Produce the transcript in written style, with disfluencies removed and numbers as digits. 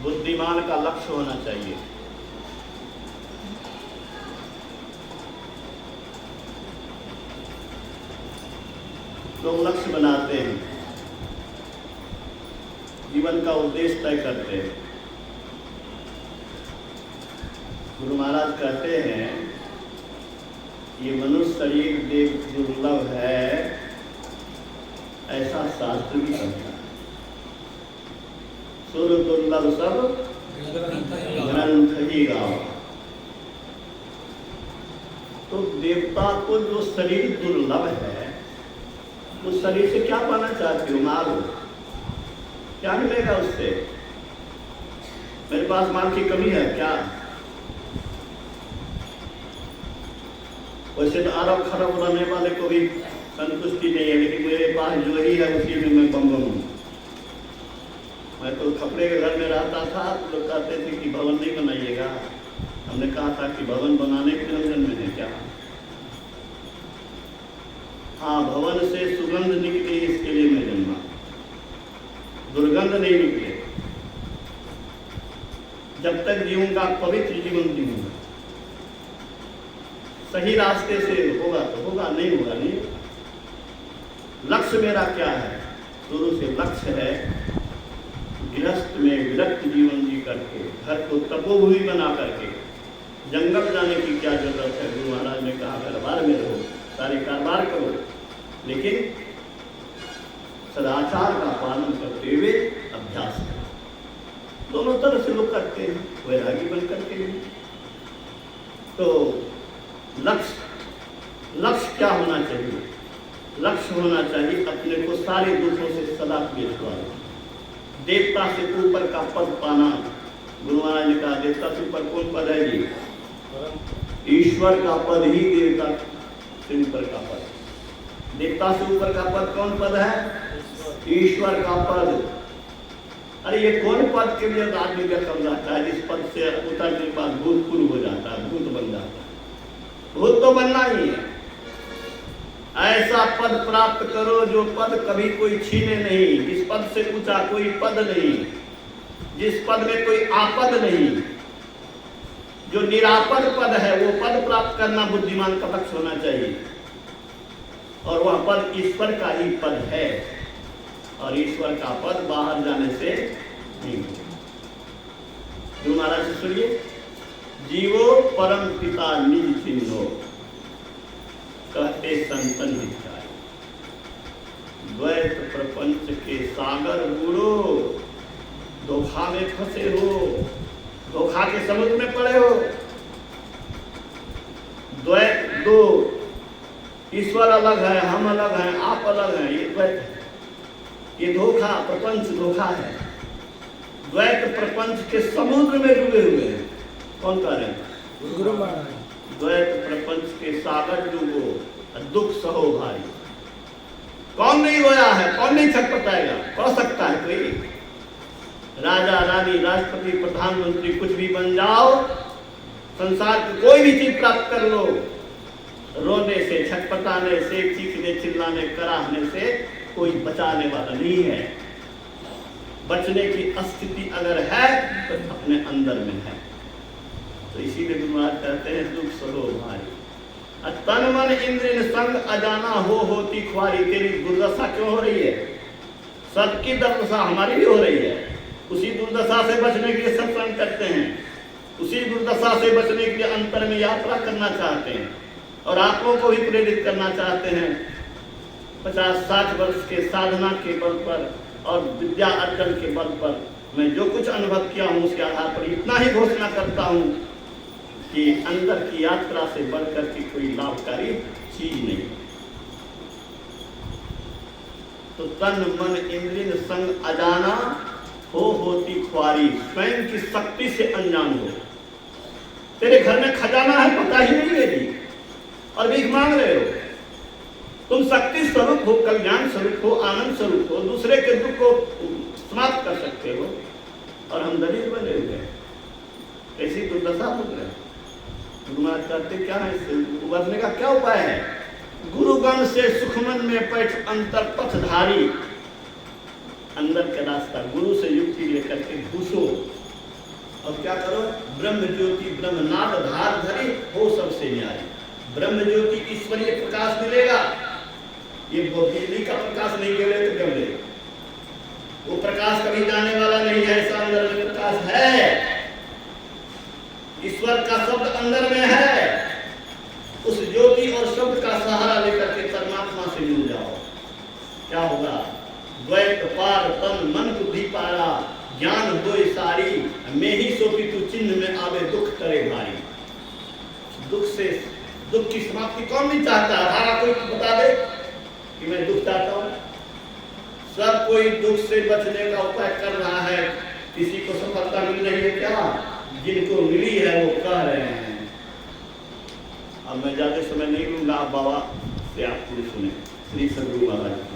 बुद्धिमान का लक्ष्य होना चाहिए। लोग लक्ष्य बनाते हैं, जीवन का उद्देश्य तय करते हैं। गुरु महाराज कहते हैं ये मनुष्य शरीर देव दुर्लभ है, ऐसा शास्त्र भी कहता है। सुर दुर्लभ सब ग्रंथ ही गावा। तो देवता को जो शरीर दुर्लभ है, उस शरीर से क्या पाना चाहती हो? मारो, क्या मिलेगा उससे? मेरे पास माल की कमी है क्या? वैसे तो अरब खरब रहने वाले को भी संतुष्टि नहीं है, लेकिन मेरे पास जो ही है उसी में मैं बम हूँ। मैं तो खपड़े के घर में रहता था, तो लोग कहते थे कि भवन नहीं बनाइएगा। हमने कहा था कि भवन बनाने के रंजन में है क्या? हाँ, भवन से सुगंध निकली इसके लिए मैं जन्मा, दुर्गंध नहीं निकले। जब तक जीऊंगा पवित्र जीवन जीऊंगा। सही रास्ते से होगा तो होगा, नहीं होगा नहीं। लक्ष्य मेरा क्या है? शुरू से लक्ष्य है गृहस्थ में विरक्त जीवन जी करके, घर को तपोभूमि बना करके जंगल जाने की क्या जरूरत है? गुरु महाराज ने कहा दरबार में रहो, सारे कारोबार करो, लेकिन सदाचार का पालन करते हुए अभ्यास करो। दोनों तरह से लोग करते हैं, वैरागी बन करके भी। तो लक्ष्य क्या होना चाहिए? लक्ष्य होना चाहिए अपने को सारे दुखों से सदा के छुड़ाना, देवता से ऊपर का पद पाना। गुरु महाराज ने कहा देवता से ऊपर कौन पद है जी? ईश्वर का पद ही देवता से ऊपर का पद। देवता से ऊपर का पद कौन पद है? ईश्वर का पद। अरे ये कौन पद के लिए आदमी का कम जाता है? जिस पद से उतरने के बाद भूत पूर्व हो जाता है, भूत बन जाता है। भूत तो बनना ही है। ऐसा पद प्राप्त करो जो पद कभी कोई छीने नहीं, जिस पद से ऊंचा कोई पद नहीं, जिस पद में कोई आपद नहीं, जो निरापद पद है वो पद प्राप्त करना बुद्धिमान का लक्ष्य होना चाहिए। और वह पद ईश्वर का ही पद है, और ईश्वर का पद बाहर जाने से नहीं होगा। गुरु महाराज से सुनिए, जीवो परम पिता निज चिन्हो, कहते संतन हितकारी। द्वैत प्रपंच के सागर बूढ़ो, धोखा में फंसे हो, धोखा के समुद्र में पड़े हो। द्वैत दो, ईश्वर अलग है, हम अलग हैं, आप अलग हैं, ये द्वैत है। ये धोखा, प्रपंच धोखा है। द्वैत प्रपंच के समुद्र में डूबे हुए हैं। कौन कह रहे हैं? गुरु महाराज। द्वैत प्रपंच के सागर डूबो, दुख सहो भारी। कौन नहीं रोया है? कौन नहीं छटपटाएगा? कह सकता है कोई? राजा रानी, राष्ट्रपति, प्रधानमंत्री, कुछ भी बन जाओ, संसार की कोई भी चीज प्राप्त कर लो, रोने से, छटपटाने से, चीखने चिल्लाने कराहने से कोई बचाने वाला नहीं है। बचने की स्थिति अगर है तो अपने अंदर में है। तो इसीलिए गुरु महाराज कहते हैं दुख सहो भारी। तन मन इंद्रिय संग अजाना होती ख्वारी। तेरी दुर्दशा क्यों हो रही है? सबकी दुर्दशा हमारी भी हो रही है। उसी दुर्दशा से बचने के लिए सत्संग करते हैं, उसी दुर्दशा से बचने के लिए अंतर में यात्रा करना चाहते हैं, और आप लोगों को भी प्रेरित करना चाहते हैं। 50-60 वर्ष के साधना के बल पर और विद्या अर्जन के बल पर मैं जो कुछ अनुभव किया हूँ उसके आधार पर इतना ही घोषणा करता हूँ कि अंदर की यात्रा से बढ़कर के कोई लाभकारी चीज नहीं। तो तन मन इंद्रिय संग अजाना होती ख्वारी। स्वयं की शक्ति से अनजान हो। तेरे घर में खजाना है, पता ही नहीं है जी, और भीख मांग रहे हो। तुम शक्ति स्वरूप हो, कल्याण स्वरूप हो, आनंद स्वरूप हो, दूसरे के दुख को समाप्त कर सकते हो, और हम दलित बने हुए हैं। ऐसी दुर्दशा हो रही है। गुरु महाराज कहते क्या है? उबरने का क्या उपाय है? गुरुगण से सुखमन में पैठ अंतर पथधारी। अंदर का रास्ता गुरु से युक्ति लेकर के घुसो, ब्रह्म ज्योति ब्रह्मनाद धार धरी हो सबसे न्यारी। ब्रह्म ज्योति ईश्वरीय प्रकाश मिलेगा, ये बिजली का प्रकाश नहीं मिले तो क्यों मिलेगा? वो प्रकाश कभी जाने वाला नहीं है, ऐसा अंदर में प्रकाश है। ईश्वर का शब्द अंदर में है, उस ज्योति और शब्द का सहारा लेकर के परमात्मा से जुड़ जाओ। क्या होगा? द्वैत पार तन मन बुद्धि पारा, ज्ञान होए सारी, मैं ही सोपी तू चिन्ह में आवे दुख करे भारी। दुख की समाप्ति कौन नहीं चाहता? हमारा कोई बता दे कि मैं दुख चाहता हूं? सब कोई दुख से बचने का उपाय कर रहा है। किसी को सफलता मिल रही है क्या? जिनको मिली है वो कह रहे हैं। अब मैं ज्यादा समय नहीं लूंगा, आप बाबा से आप पूरी सुने। श्री सद्गुरु महाराज।